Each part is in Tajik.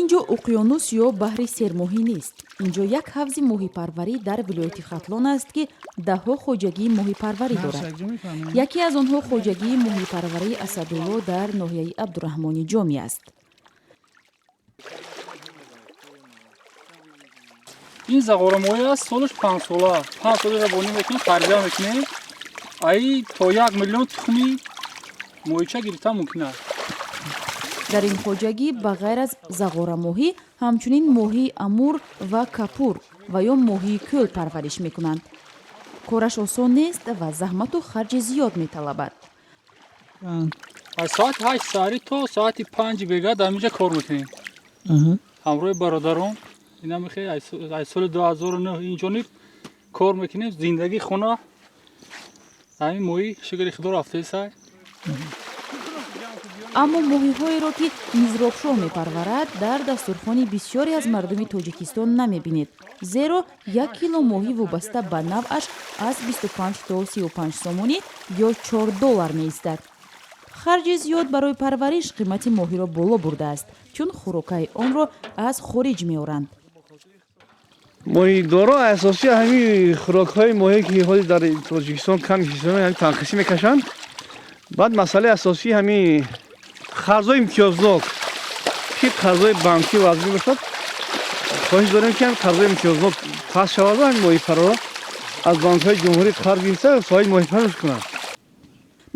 инҷо уқёнус ё баҳри сермоҳӣ нест. инҷо як ҳавзи моҳипарварӣ дар вилояти хатлон аст ки даҳҳо хоҷагии моҳипарварӣ дорад. яке аз онҳо хоҷагии моҳипарварии асадулло дар ноҳияи абдураҳмони ҷомӣ аст. ин зағорамоҳӣ аст, солаш 5 сола. 5 сола забонӣ мекунем, тарбия мекунем. Аи то 1 миллион тухми моҳича гирифтан мумкин аст. дар ин хоҷагӣ ба ғайр аз зағорамоҳӣ ҳамчунин моҳии амур ва капур ва ё моҳии кӯл парвариш мекунанд. кораш осон нест ва заҳмату харҷи зиёд металабад. аз соати 8 саҳрӣ то соати 5 бега дар инҷа кор мекунем. ҳамроҳи бародарон ина мехоҳед аз соли 2009 инҷониб кор мекунем. зиндагии хона ҳамин моҳӣ шукри худо рафтаисай. аммо моҳиҳоеро ки мизробшоҳ мепарварад дар дастурхони бисёре аз мардуми тоҷикистон намебинед, зеро 1 кило моҳӣ вобаста ба навъаш аз 25 то 35 сомонӣ ё $4 меистад. харҷи зиёд барои парвариш қимати моҳиро боло бурдааст, чун хӯрокаи онро аз хориҷ меоранд. моҳидоро асоси ҳамин хӯрокҳои моҳие ки ҳози дар тоҷикистон кам танқисӣ мекашанд. баъд масъалаи асосӣ ҳамин қарзои имтиёзнок ки қарзои банкӣ вазъ мебошад. хоҳиш дорем ки қарзои имтиёзнок пас шавад ва ҳамин моҳипарварон аз банкҳои ҷумҳурӣ қарз гирифта соҳаи моҳипарвариш кунанд.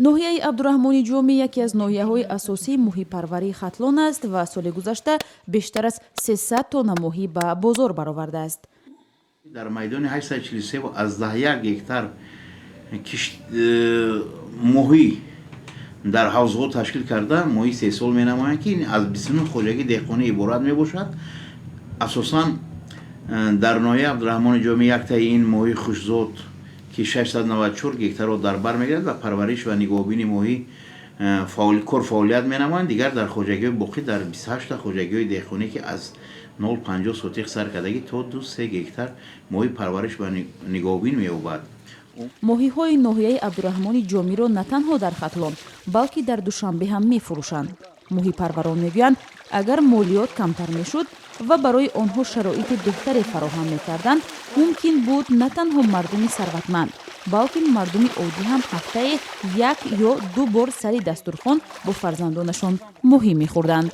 ноҳияи абдураҳмони ҷомӣ яке аз ноҳияҳои асосии моҳипарварии хатлон аст ва соли гузашта бештар аз 300 тонна моҳӣ ба бозор баровардааст. дар майдони 843 аз 11 гектар моҳӣ дар ҳавзҳо ташкил карда моҳӣ 3 сол менамоянд ки аз 29 хоҷагии деҳқонӣ иборат мебошад. асосан дар ноҳияи абдураҳмони ҷомӣ яктаи ин моҳии хушзод ки 694 гектарро дар бар мегирад ва парвариш ва нигоҳубини моҳӣ кор фаъолият менамоянд. дигар дар хоҷагиҳои боқӣ дар 28 хоҷагиҳои деҳқонӣ ки аз 0.50 сотиқ саркадагӣ то 2-3 гектар моҳӣ парвариш ва нигоҳубин меёбад. моҳиҳои ноҳияи абдураҳмони ҷомиро на танҳо дар хатлон, балки дар душанбе ҳам мефурӯшанд. моҳипарварон мегӯянд, агар молиёт камтар мешуд ва барои онҳо шароити беҳтаре фароҳам мекарданд, мумкин буд на танҳо мардуми сарватманд, балки мардуми оддӣ ҳам ҳафтае 1 ё 2 бор сари дастурхон бо фарзандонашон моҳӣ мехӯрданд.